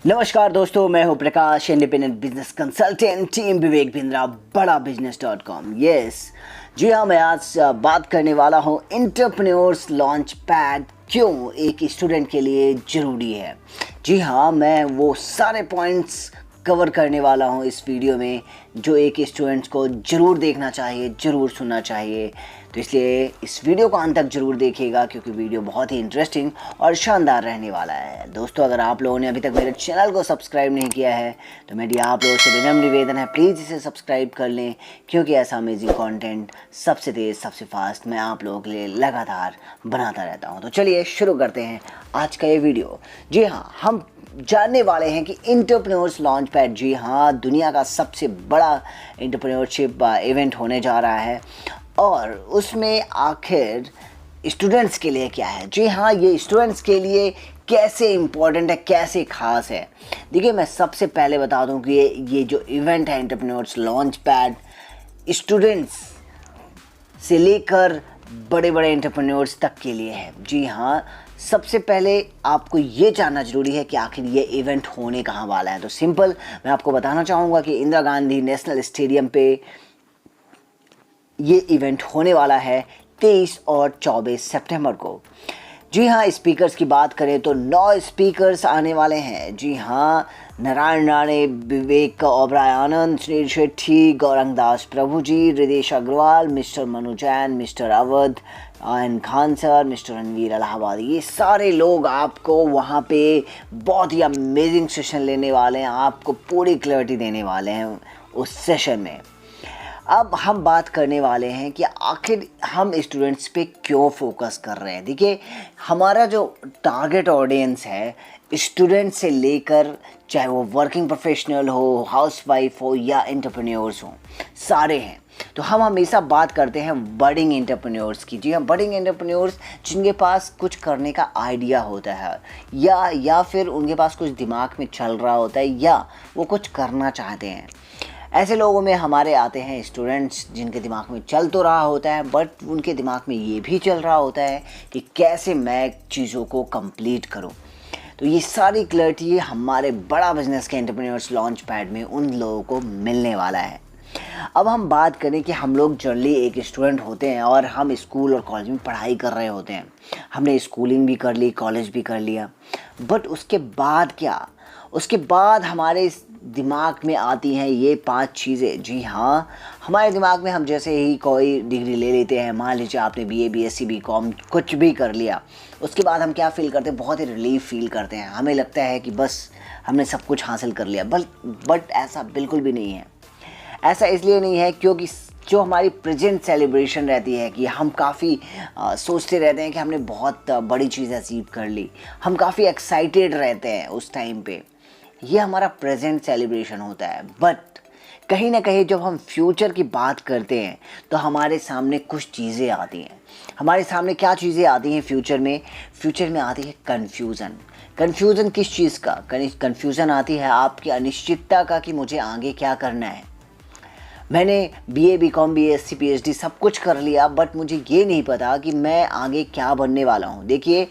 नमस्कार दोस्तों, मैं हूं प्रकाश, independent business consultant, team Vivek Bindra, बड़ा बिजनेस.com। यस जी हाँ, मैं आज बात करने वाला हूं एंटरप्रेन्योर्स लॉन्च पैड क्यों एक स्टूडेंट के लिए ज़रूरी है। जी हाँ, मैं वो सारे पॉइंट्स कवर करने वाला हूँ इस वीडियो में जो एक स्टूडेंट्स को ज़रूर देखना चाहिए, ज़रूर सुनना चाहिए। तो इसलिए इस वीडियो को अंत तक ज़रूर देखिएगा क्योंकि वीडियो बहुत ही इंटरेस्टिंग और शानदार रहने वाला है। दोस्तों, अगर आप लोगों ने अभी तक मेरे चैनल को सब्सक्राइब नहीं किया है तो मेरी आप लोगों से विनम्र निवेदन है, प्लीज़ इसे सब्सक्राइब कर लें क्योंकि ऐसा अमेजिंग कंटेंट सबसे तेज़ सबसे फास्ट मैं आप लोगों के लिए लगातार बनाता रहता हूँ। तो चलिए शुरू करते हैं आज का ये वीडियो। जी हाँ, हम जानने वाले हैं कि एंटरप्रेन्योर्स लॉन्च पैड, जी हाँ, दुनिया का सबसे बड़ा एंटरप्रेन्योरशिप इवेंट होने जा रहा है और उसमें आखिर स्टूडेंट्स के लिए क्या है। जी हाँ, ये स्टूडेंट्स के लिए कैसे इम्पोर्टेंट है, कैसे ख़ास है। देखिए, मैं सबसे पहले बता दूं कि ये जो इवेंट है एंटरप्रेन्योर्स लॉन्च पैड, स्टूडेंट्स से लेकर बड़े बड़े एंटरप्रेन्योर्स तक के लिए है। जी हाँ, सबसे पहले आपको ये जानना ज़रूरी है कि आखिर ये इवेंट होने कहाँ वाला है। तो सिंपल मैं आपको बताना चाहूँगा कि इंदिरा गांधी नेशनल स्टेडियम पे ये इवेंट होने वाला है 23 और 24 सितंबर को। जी हाँ, स्पीकर्स की बात करें तो 9 स्पीकर्स आने वाले हैं। जी हाँ, Narayan Rane, Vivek Oberoi Anand, Sunil Shetty, Gaurang Das Prabhu ji, Ridesh Agarwal, mister Manu Jain, mister Awadh N Khan sir, mister Ranveer Allahabadi, ये सारे लोग आपको वहाँ पे बहुत ही अमेजिंग सेशन लेने वाले हैं, आपको पूरी क्लैरिटी देने वाले हैं उस सेशन में। अब हम बात करने वाले हैं कि आखिर हम स्टूडेंट्स पे क्यों फोकस कर रहे हैं। देखिए, हमारा जो टारगेट ऑडियंस है स्टूडेंट से लेकर, चाहे वो वर्किंग प्रोफेशनल हो, हाउसवाइफ हो या एंटरप्रेन्योर्स हो, सारे हैं। तो हम हमेशा बात करते हैं बडिंग एंटरप्रेन्योर्स की। जी हाँ, बडिंग एंटरप्रेन्योर्स जिनके पास कुछ करने का आइडिया होता है या फिर उनके पास कुछ दिमाग में चल रहा होता है या वो कुछ करना चाहते हैं। ऐसे लोगों में हमारे आते हैं स्टूडेंट्स जिनके दिमाग में चल तो रहा होता है बट उनके दिमाग में ये भी चल रहा होता है कि कैसे मैं चीज़ों को कंप्लीट करूं। तो ये सारी क्लैरिटी हमारे बड़ा बिजनेस के एंटरप्रेन्योर्स लॉन्च पैड में उन लोगों को मिलने वाला है। अब हम बात करें कि हम लोग जनरली एक स्टूडेंट होते हैं और हम स्कूल और कॉलेज में पढ़ाई कर रहे होते हैं। हमने स्कूलिंग भी कर ली, कॉलेज भी कर लिया, बट उसके बाद क्या, उसके बाद हमारे दिमाग में आती हैं ये 5 चीज़ें। जी हाँ, हमारे दिमाग में हम जैसे ही कोई डिग्री ले लेते हैं, मान लीजिए आपने बीए, बीएससी, बीकॉम कुछ भी कर लिया, उसके बाद हम क्या फ़ील करते हैं, बहुत ही रिलीफ फील करते हैं। हमें लगता है कि बस हमने सब कुछ हासिल कर लिया, बट ऐसा बिल्कुल भी नहीं है। ऐसा इसलिए नहीं है क्योंकि जो हमारी प्रेजेंट सेलिब्रेशन रहती है कि हम काफ़ी सोचते रहते हैं कि हमने बहुत बड़ी चीज़ अचीव कर ली, हम काफ़ी एक्साइटेड रहते हैं उस टाइम पे, ये हमारा प्रेजेंट सेलिब्रेशन होता है। बट कहीं ना कहीं जब हम फ्यूचर की बात करते हैं तो हमारे सामने कुछ चीज़ें आती हैं। हमारे सामने क्या चीज़ें आती हैं फ्यूचर में आती है कन्फ्यूज़न। कन्फ्यूज़न किस चीज़ का? कन्फ्यूज़न आती है आपकी अनिश्चितता का कि मुझे आगे क्या करना है। मैंने बीए, बीकॉम, बीएससी, पीएचडी सब कुछ कर लिया बट मुझे ये नहीं पता कि मैं आगे क्या बनने वाला हूँ। देखिए,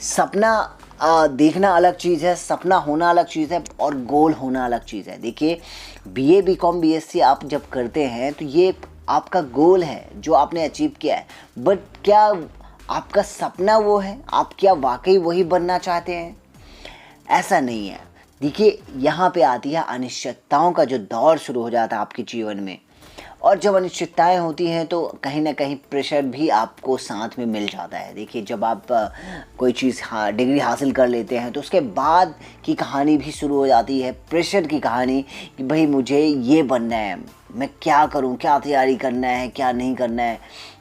सपना देखना अलग चीज़ है, सपना होना अलग चीज़ है और गोल होना अलग चीज़ है। देखिए, बीए, बीकॉम, बीएससी आप जब करते हैं तो ये आपका गोल है जो आपने अचीव किया है, बट क्या आपका सपना वो है? आप क्या वाकई वही बनना चाहते हैं? ऐसा नहीं है। देखिए, यहाँ पे आती है अनिश्चितताओं का जो दौर शुरू हो जाता है आपके जीवन में, और जब अनिश्चितताएं होती हैं तो कहीं ना कहीं प्रेशर भी आपको साथ में मिल जाता है। देखिए, जब आप कोई चीज़ डिग्री हासिल कर लेते हैं तो उसके बाद की कहानी भी शुरू हो जाती है, प्रेशर की कहानी कि भाई मुझे ये बनना है, मैं क्या करूं, क्या तैयारी करना है, क्या नहीं करना है।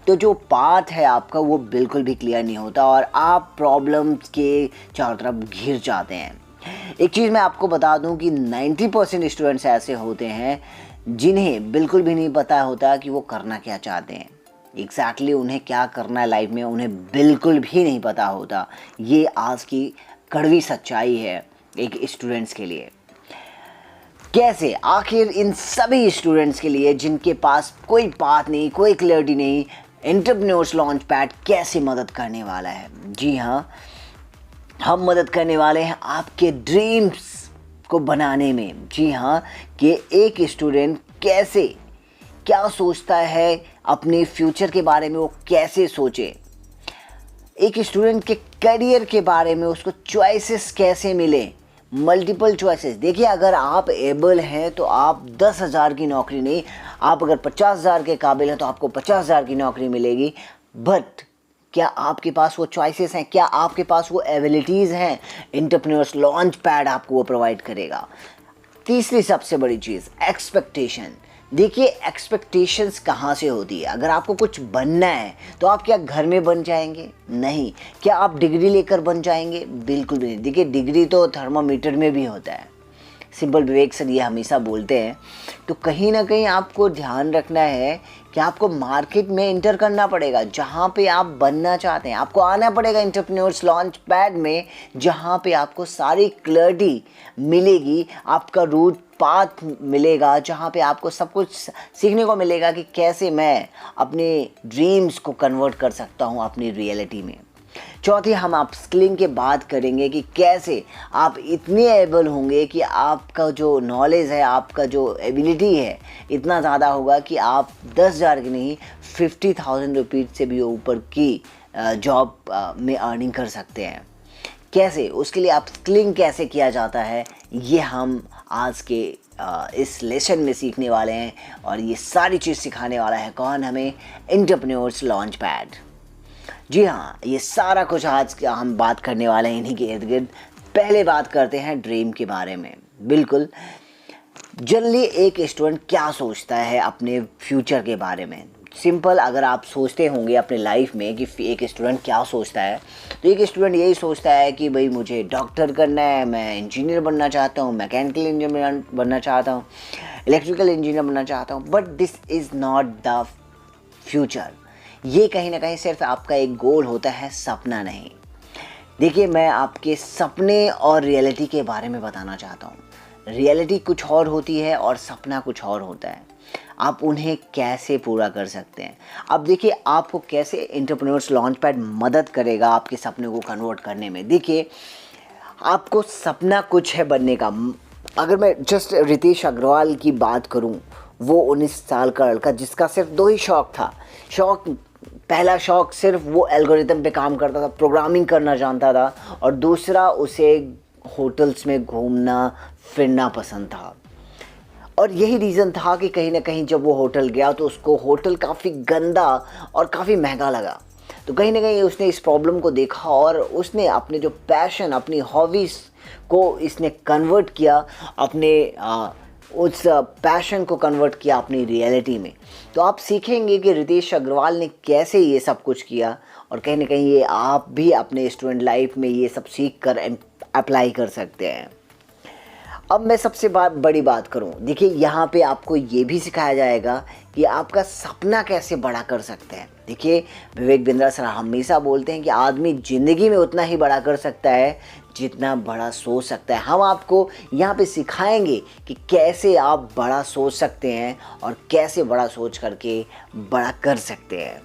तो जो पाथ है आपका वो बिल्कुल भी क्लियर नहीं होता और आप प्रॉब्लम्स के चारों तरफ घिर जाते हैं। एक चीज़ मैं आपको बता दूं कि 90% स्टूडेंट्स ऐसे होते हैं जिन्हें बिल्कुल भी नहीं पता होता कि वो करना क्या चाहते हैं। एग्जैक्टली उन्हें क्या करना है लाइफ में उन्हें बिल्कुल भी नहीं पता होता। ये आज की कड़वी सच्चाई है एक स्टूडेंट्स के लिए। कैसे आखिर इन सभी स्टूडेंट्स के लिए जिनके पास कोई पाथ नहीं, कोई क्लैरिटी नहीं, एंटरप्रेन्योर्स लॉन्च पैड कैसे मदद करने वाला है? जी हाँ, हम मदद करने वाले हैं आपके ड्रीम्स को बनाने में। जी हाँ, कि एक स्टूडेंट कैसे क्या सोचता है अपने फ्यूचर के बारे में, वो कैसे सोचे, एक स्टूडेंट के करियर के बारे में उसको चॉइसेस कैसे मिले, मल्टीपल चॉइसेस। देखिए, अगर आप एबल हैं तो आप 10,000 की नौकरी नहीं, आप अगर 50,000 के काबिल हैं तो आपको 50,000 की नौकरी मिलेगी। बट क्या आपके पास वो चॉइसेस हैं, क्या आपके पास वो एबिलिटीज़ हैं? एंटरप्रेन्योर्स लॉन्च पैड आपको वो प्रोवाइड करेगा। तीसरी सबसे बड़ी चीज़, एक्सपेक्टेशन। देखिए, एक्सपेक्टेशंस कहाँ से होती है? अगर आपको कुछ बनना है तो आप क्या घर में बन जाएंगे? नहीं। क्या आप डिग्री लेकर बन जाएंगे? बिल्कुल भी नहीं। देखिए, डिग्री तो थर्मामीटर में भी होता है, सिंपल विवेक सर ये हमेशा बोलते हैं। तो कहीं ना कहीं आपको ध्यान रखना है कि आपको मार्केट में इंटर करना पड़ेगा, जहाँ पे आप बनना चाहते हैं। आपको आना पड़ेगा एंटरप्रेन्योर्स लॉन्च पैड में, जहाँ पे आपको सारी क्लैरिटी मिलेगी, आपका रूट पाथ मिलेगा, जहाँ पे आपको सब कुछ सीखने को मिलेगा कि कैसे मैं अपने ड्रीम्स को कन्वर्ट कर सकता हूँ अपनी रियलिटी में। चौथी, हम आप स्किलिंग के बात करेंगे कि कैसे आप इतने एबल होंगे कि आपका जो नॉलेज है, आपका जो एबिलिटी है, इतना ज़्यादा होगा कि आप 10,000 की नहीं 50,000 रुपीज़ से भी ऊपर की जॉब में अर्निंग कर सकते हैं। कैसे, उसके लिए आप स्किलिंग कैसे किया जाता है, ये हम आज के इस लेसन में सीखने वाले हैं। और ये सारी चीज़ सिखाने वाला है कौन? हमें एंटरप्रेन्योर्स लॉन्च पैड। जी हाँ, ये सारा कुछ आज हम बात करने वाले हैं इन्हीं के इर्द गिर्द। पहले बात करते हैं ड्रीम के बारे में। बिल्कुल, जनरली एक स्टूडेंट क्या सोचता है अपने फ्यूचर के बारे में? सिंपल, अगर आप सोचते होंगे अपने लाइफ में कि एक स्टूडेंट क्या सोचता है, तो एक स्टूडेंट यही सोचता है कि भाई मुझे डॉक्टर करना है, मैं इंजीनियर बनना चाहता हूँ, मैकेनिकल इंजीनियर बनना चाहता हूँ, इलेक्ट्रिकल इंजीनियर बनना चाहता हूँ। But this is not the future. ये कहीं ना कहीं सिर्फ आपका एक गोल होता है, सपना नहीं। देखिए, मैं आपके सपने और रियलिटी के बारे में बताना चाहता हूँ। रियलिटी कुछ और होती है और सपना कुछ और होता है। आप उन्हें कैसे पूरा कर सकते हैं? अब देखिए, आपको कैसे एंटरप्रेन्योर्स लॉन्च पैड मदद करेगा आपके सपने को कन्वर्ट करने में। देखिए, आपको सपना कुछ है बनने का। अगर मैं जस्ट रितेश अग्रवाल की बात करूं, वो 19 साल का लड़का जिसका सिर्फ 2 ही शौक़ था। पहला शौक़ सिर्फ वो एल्गोरिथम पे काम करता था, प्रोग्रामिंग करना जानता था, और दूसरा उसे होटल्स में घूमना फिरना पसंद था। और यही रीज़न था कि कहीं ना कहीं जब वो होटल गया तो उसको होटल काफ़ी गंदा और काफ़ी महंगा लगा। तो कहीं ना कहीं उसने इस प्रॉब्लम को देखा और उसने अपने जो पैशन, अपनी हॉबीज़ को इसने कन्वर्ट किया, अपने उस पैशन को कन्वर्ट किया अपनी रियलिटी में। तो आप सीखेंगे कि रितेश अग्रवाल ने कैसे ये सब कुछ किया, और कहीं ना कहीं ये आप भी अपने स्टूडेंट लाइफ में ये सब सीख कर अप्लाई कर सकते हैं। अब मैं सबसे बड़ी बात करूं, देखिए यहाँ पे आपको ये भी सिखाया जाएगा कि आपका सपना कैसे बड़ा कर सकते हैं। देखिए, विवेक बिंद्रा सर हमेशा बोलते हैं कि आदमी ज़िंदगी में उतना ही बड़ा कर सकता है जितना बड़ा सोच सकता है। हम आपको यहाँ पे सिखाएंगे कि कैसे आप बड़ा सोच सकते हैं और कैसे बड़ा सोच करके बड़ा कर सकते हैं।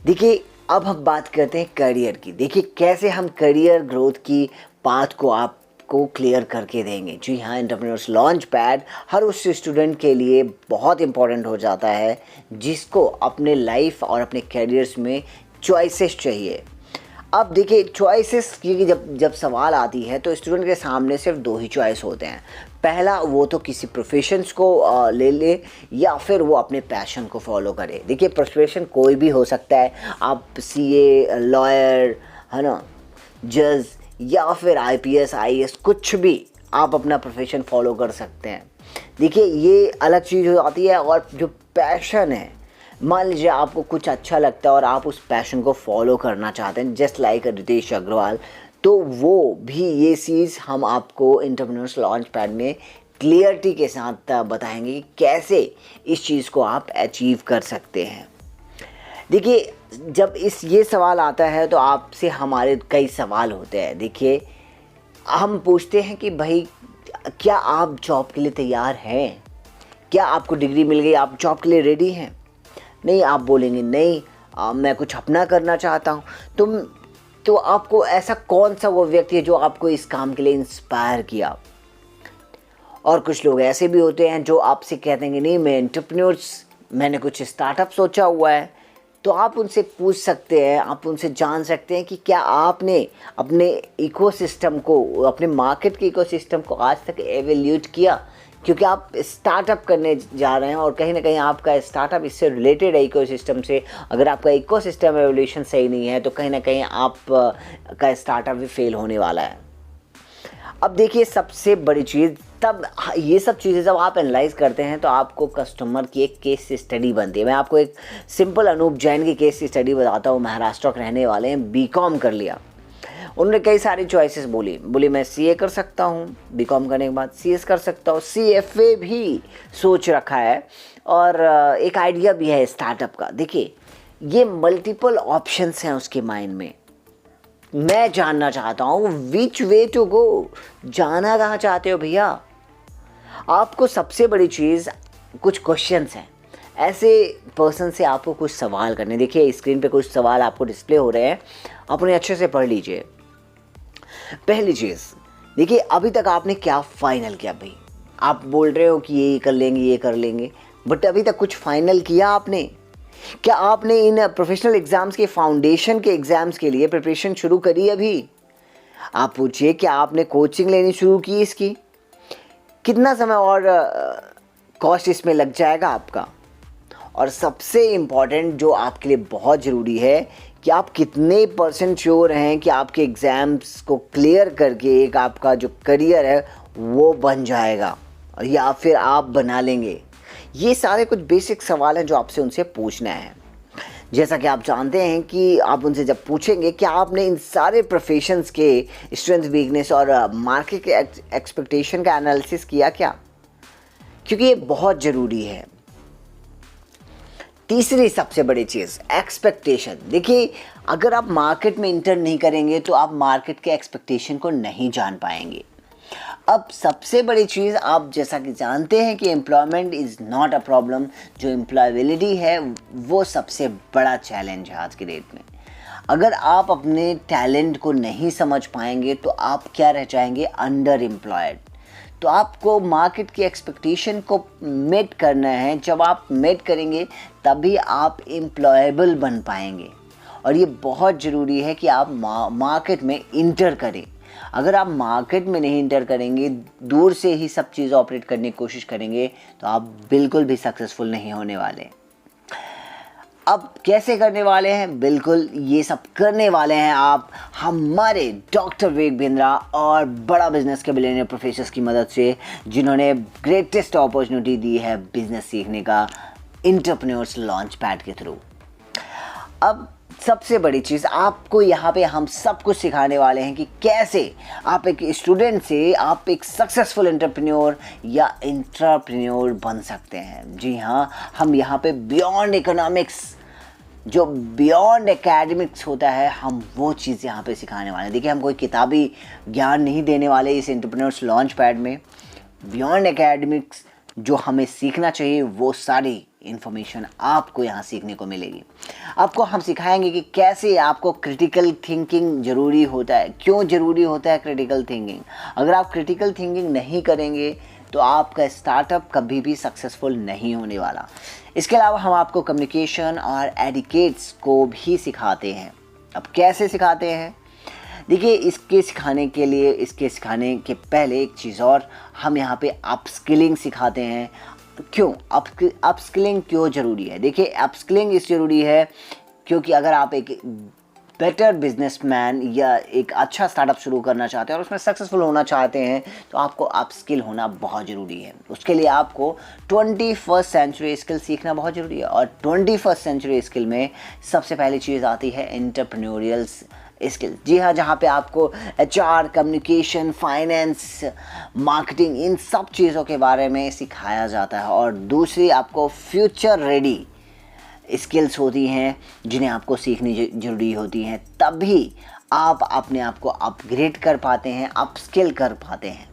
देखिए, अब हम बात करते हैं करियर की। देखिए, कैसे हम करियर ग्रोथ की पाथ को आप को क्लियर करके देंगे। जी हाँ, एंटरप्रेन्योर्स लॉन्च पैड हर उस स्टूडेंट के लिए बहुत इंपॉर्टेंट हो जाता है जिसको अपने लाइफ और अपने कैरियर्स में चॉइसेस चाहिए। अब देखिए, चॉइसेस की जब सवाल आती है तो स्टूडेंट के सामने सिर्फ 2 ही चॉइस होते हैं। पहला, वो तो किसी प्रोफेशंस को ले या फिर वो अपने पैशन को फॉलो करे। देखिए, प्रोफेशन कोई भी हो सकता है, आप CA, लॉयर, है ना, जज, या फिर IPS, IAS, कुछ भी आप अपना प्रोफेशन फॉलो कर सकते हैं। देखिए, ये अलग चीज़ हो जाती है। और जो पैशन है, मान लीजिए आपको कुछ अच्छा लगता है और आप उस पैशन को फॉलो करना चाहते हैं, जस्ट लाइक रितेश अग्रवाल, तो वो भी ये चीज़ हम आपको एंटरप्रेन्योर्स लॉन्च पैड में क्लियरिटी के साथ बताएंगे कि कैसे इस चीज़ को आप अचीव कर सकते हैं। देखिए, जब ये सवाल आता है तो आपसे हमारे कई सवाल होते हैं। देखिए, हम पूछते हैं कि भाई, क्या आप जॉब के लिए तैयार हैं? क्या आपको डिग्री मिल गई, आप जॉब के लिए रेडी हैं? नहीं, आप बोलेंगे नहीं, मैं कुछ अपना करना चाहता हूँ। तो आपको ऐसा कौन सा वो व्यक्ति है जो आपको इस काम के लिए इंस्पायर किया? और कुछ लोग ऐसे भी होते हैं जो आपसे कहते हैं कि नहीं मैं एंटरप्रेन्योर्स, मैंने कुछ स्टार्टअप सोचा हुआ है। तो आप उनसे पूछ सकते हैं, आप उनसे जान सकते हैं कि क्या आपने अपने इकोसिस्टम को, अपने मार्केट के इकोसिस्टम को आज तक एवेल्यूट किया, क्योंकि आप स्टार्टअप करने जा रहे हैं और कहीं ना कहीं आपका स्टार्टअप इससे रिलेटेड है इकोसिस्टम से। अगर आपका इकोसिस्टम एवोल्यूशन सही नहीं है तो कहीं ना कहीं आप का स्टार्टअप भी फेल होने वाला है। अब देखिए सबसे बड़ी चीज़, तब ये सब चीज़ें जब आप एनालाइज करते हैं तो आपको कस्टमर की एक केस स्टडी बनती है। मैं आपको एक सिंपल अनूप जैन की केस स्टडी बताता हूँ। महाराष्ट्र के रहने वाले हैं, बीकॉम कर लिया। उन्होंने कई सारी चॉइसेस बोली मैं सीए कर सकता हूँ, बीकॉम करने के बाद सीएस कर सकता हूँ, सीएफए भी सोच रखा है और एक आइडिया भी है स्टार्टअप का। देखिए ये मल्टीपल ऑप्शंस हैं उसके माइंड में। मैं जानना चाहता हूँ विच वे टू गो, जाना कहाँ चाहते हो भैया। आपको सबसे बड़ी चीज़ कुछ क्वेश्चंस हैं, ऐसे पर्सन से आपको कुछ सवाल करने। देखिए स्क्रीन पे कुछ सवाल आपको डिस्प्ले हो रहे हैं, आप उन्हें अच्छे से पढ़ लीजिए। पहली चीज़ देखिए, अभी तक आपने क्या फाइनल किया भाई। आप बोल रहे हो कि ये कर लेंगे ये कर लेंगे, बट अभी तक कुछ फाइनल किया आपने? क्या आपने इन प्रोफेशनल एग्ज़ाम्स के फाउंडेशन के एग्ज़ाम्स के लिए प्रिपरेशन शुरू करी अभी? आप पूछिए क्या आपने कोचिंग लेनी शुरू की इसकी? कितना समय और कॉस्ट इसमें लग जाएगा आपका? और सबसे इम्पॉर्टेंट जो आपके लिए बहुत ज़रूरी है कि आप कितने % श्योर हैं कि आपके एग्ज़ाम्स को क्लियर करके एक आपका जो करियर है वो बन जाएगा या फिर आप बना लेंगे। ये सारे कुछ बेसिक सवाल हैं जो आपसे उनसे पूछना है। जैसा कि आप जानते हैं कि आप उनसे जब पूछेंगे कि आपने इन सारे प्रोफेशंस के स्ट्रेंथ, वीकनेस और मार्केट के एक्सपेक्टेशन का एनालिसिस किया क्या, क्योंकि ये बहुत ज़रूरी है। तीसरी सबसे बड़ी चीज़ एक्सपेक्टेशन। देखिए अगर आप मार्केट में इंटर नहीं करेंगे तो आप मार्केट के एक्सपेक्टेशन को नहीं जान पाएंगे। अब सबसे बड़ी चीज़, आप जैसा कि जानते हैं कि employment is not a problem, जो एम्प्लॉयबिलिटी है वो सबसे बड़ा चैलेंज है आज की डेट में। अगर आप अपने टैलेंट को नहीं समझ पाएंगे तो आप क्या रह जाएंगे, अंडर एम्प्लॉयड। तो आपको मार्केट की एक्सपेक्टेशन को मेट करना है। जब आप मेट करेंगे तभी आप एम्प्लॉयबल बन पाएंगे और ये बहुत ज़रूरी है कि आप मार्केट में इंटर करें। अगर आप मार्केट में नहीं इंटर करेंगे, दूर से ही सब चीज़ ऑपरेट करने की कोशिश करेंगे तो आप बिल्कुल भी सक्सेसफुल नहीं होने वाले। अब कैसे करने वाले हैं? बिल्कुल ये सब करने वाले हैं आप हमारे डॉक्टर विवेक बिंद्रा और बड़ा बिजनेस के बिलियनियर प्रोफेसर्स की मदद से, जिन्होंने ग्रेटेस्ट अपॉर्चुनिटी दी है बिजनेस सीखने का एंटरप्रेन्योर्स लॉन्च पैड के थ्रू। अब सबसे बड़ी चीज़ आपको यहाँ पे हम सब कुछ सिखाने वाले हैं कि कैसे आप एक स्टूडेंट से आप एक सक्सेसफुल एंटरप्रेन्योर या इंट्राप्रेन्योर बन सकते हैं। जी हाँ, हम यहाँ पे बियॉन्ड इकोनॉमिक्स, जो बियॉन्ड एकेडमिक्स होता है, हम वो चीज़ यहाँ पे सिखाने वाले हैं। देखिए हम कोई किताबी ज्ञान नहीं देने वाले इस एंटरप्रेन्योर्स लॉन्च पैड में। बियॉन्ड एकेडमिक्स जो हमें सीखना चाहिए वो सारी इन्फॉर्मेशन आपको यहाँ सीखने को मिलेगी। आपको हम सिखाएंगे कि कैसे आपको क्रिटिकल थिंकिंग ज़रूरी होता है, क्यों ज़रूरी होता है क्रिटिकल थिंकिंग। अगर आप क्रिटिकल थिंकिंग नहीं करेंगे तो आपका स्टार्टअप कभी भी सक्सेसफुल नहीं होने वाला। इसके अलावा हम आपको कम्युनिकेशन और एडिकेट्स को भी सिखाते हैं। अब कैसे सिखाते हैं? देखिए इसके सिखाने के पहले एक चीज़ और, हम यहाँ पे अपस्किलिंग सिखाते हैं। क्यों अपस्किलिंग क्यों ज़रूरी है? देखिए अपस्किलिंग इस ज़रूरी है क्योंकि अगर आप एक बेटर बिजनेसमैन या एक अच्छा स्टार्टअप शुरू करना चाहते हैं और उसमें सक्सेसफुल होना चाहते हैं तो आपको अपस्किल होना बहुत ज़रूरी है। उसके लिए आपको 21st सेंचुरी स्किल सीखना बहुत ज़रूरी है और 21st सेंचुरी स्किल में सबसे पहली चीज़ आती है एंटरप्रेन्योरियल स्किल। जी हाँ, जहाँ पे आपको HR, कम्युनिकेशन, फाइनेंस, मार्केटिंग, इन सब चीज़ों के बारे में सिखाया जाता है। और दूसरी आपको फ्यूचर रेडी स्किल्स होती हैं जिन्हें आपको सीखनी ज़रूरी होती हैं, तभी आप अपने आप को अपग्रेड कर पाते हैं, अपस्किल कर पाते हैं।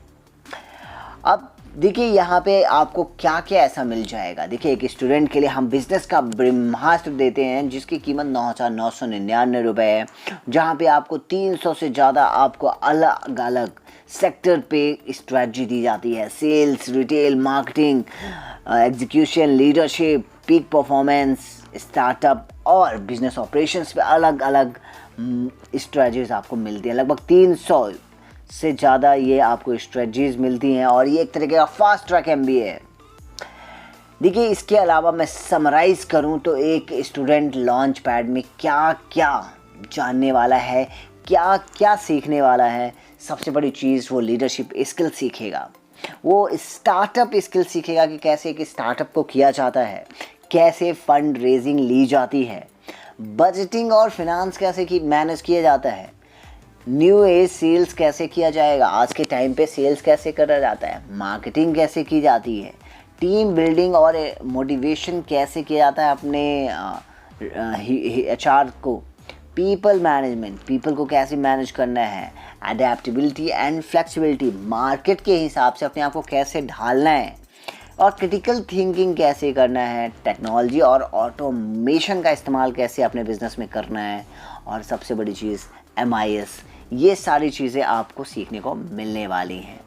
अब देखिए यहाँ पे आपको क्या क्या ऐसा मिल जाएगा। देखिए एक स्टूडेंट के लिए हम बिज़नेस का ब्रह्मास्त्र देते हैं जिसकी कीमत 9,999 रुपये है, जहाँ पे आपको 300 से ज़्यादा आपको अलग अलग सेक्टर पे स्ट्रेटजी दी जाती है। Sales, retail, marketing, execution, leadership, peak performance, startup और बिजनेस ऑपरेशंस पे अलग अलग स्ट्रेटजीज आपको मिलती हैं। लगभग 300 से ज़्यादा ये आपको स्ट्रेटजीज मिलती हैं और ये एक तरीके का फास्ट ट्रैक MBA है। देखिए इसके अलावा मैं समराइज़ करूं तो एक स्टूडेंट लॉन्च पैड में क्या क्या जानने वाला है, क्या क्या सीखने वाला है। सबसे बड़ी चीज़ वो लीडरशिप स्किल सीखेगा, वो स्टार्टअप स्किल सीखेगा कि कैसे एक स्टार्टअप को किया जाता है, कैसे फंड रेजिंग ली जाती है, बजटिंग और फिनांस कैसे की मैनेज किया जाता है, न्यू एज सेल्स कैसे किया जाएगा, आज के टाइम पे सेल्स कैसे करा जाता है, मार्केटिंग कैसे की जाती है, टीम बिल्डिंग और मोटिवेशन कैसे किया जाता है अपने HR को, पीपल मैनेजमेंट, पीपल को कैसे मैनेज करना है, अडेप्टेबिलिटी एंड फ्लेक्सिबिलिटी, मार्केट के हिसाब से अपने आप को कैसे ढालना है, और क्रिटिकल थिंकिंग कैसे करना है, टेक्नोलॉजी और ऑटोमेशन का इस्तेमाल कैसे अपने बिजनेस में करना है, और सबसे बड़ी चीज़ MIS। ये सारी चीज़ें आपको सीखने को मिलने वाली हैं।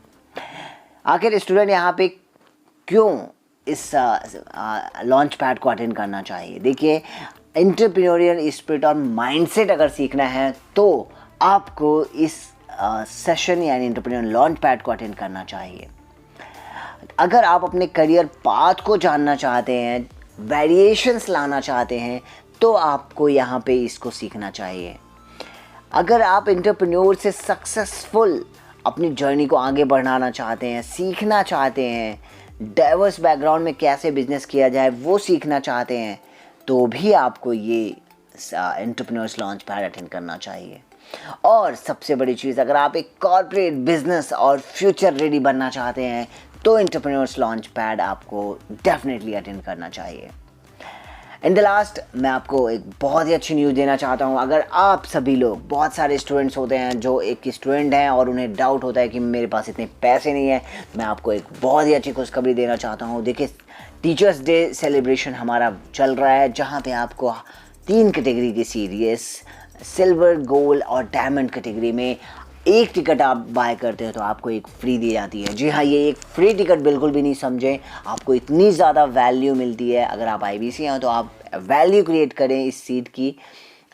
आखिर स्टूडेंट यहाँ पे क्यों इस लॉन्च पैड को अटेंड करना चाहिए? देखिए एंटरप्रेन्योरियल स्पिरिट और माइंडसेट अगर सीखना है तो आपको इस सेशन यानी एंटरप्रेन्योरियल लॉन्च पैड को अटेंड करना चाहिए। अगर आप अपने करियर पाथ को जानना चाहते हैं, वेरिएशंस लाना चाहते हैं, तो आपको यहाँ पे इसको सीखना चाहिए। अगर आप एंटरप्रेन्योर से सक्सेसफुल अपनी जर्नी को आगे बढ़ाना चाहते हैं, सीखना चाहते हैं, डाइवर्स बैकग्राउंड में कैसे बिजनेस किया जाए वो सीखना चाहते हैं, तो भी आपको ये एंटरप्रेन्योर्स लॉन्च पैड अटेंड करना चाहिए। और सबसे बड़ी चीज़, अगर आप एक कॉर्पोरेट बिजनेस और फ्यूचर रेडी बनना चाहते हैं तो एंटरप्रेन्योर्स लॉन्च पैड आपको डेफिनेटली अटेंड करना चाहिए। इन द लास्ट मैं आपको एक बहुत ही अच्छी न्यूज़ देना चाहता हूँ। अगर आप सभी लोग, बहुत सारे स्टूडेंट्स होते हैं जो एक स्टूडेंट हैं और उन्हें डाउट होता है कि मेरे पास इतने पैसे नहीं है, मैं आपको एक बहुत ही अच्छी खुशखबरी देना चाहता हूँ। देखिए टीचर्स डे सेलिब्रेशन हमारा चल रहा है, जहाँ पे आपको 3 कैटेगरी की सीरीज, सिल्वर, गोल्ड और डायमंड कैटेगरी में एक टिकट आप बाय करते हो तो आपको एक फ्री दी जाती है। जी हाँ, ये एक फ्री टिकट बिल्कुल भी नहीं समझें, आपको इतनी ज़्यादा वैल्यू मिलती है। अगर आप IBC हैं तो आप वैल्यू क्रिएट करें इस सीट की,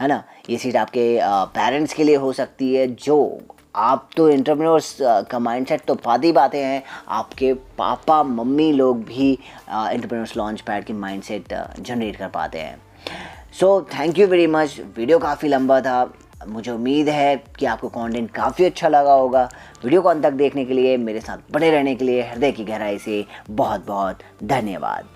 है ना। ये सीट आपके पेरेंट्स के लिए हो सकती है, जो आप तो एंटरप्रेन्योर्स का माइंडसेट तो बातें हैं, आपके पापा मम्मी लोग भी एंटरप्रेन्योर्स लॉन्च पैड की माइंडसेट जनरेट कर पाते हैं। So thank you very much. Video काफ़ी लंबा था, मुझे उम्मीद है कि आपको कंटेंट काफ़ी अच्छा लगा होगा। वीडियो को अंत तक देखने के लिए, मेरे साथ बने रहने के लिए हृदय की गहराई से बहुत बहुत धन्यवाद।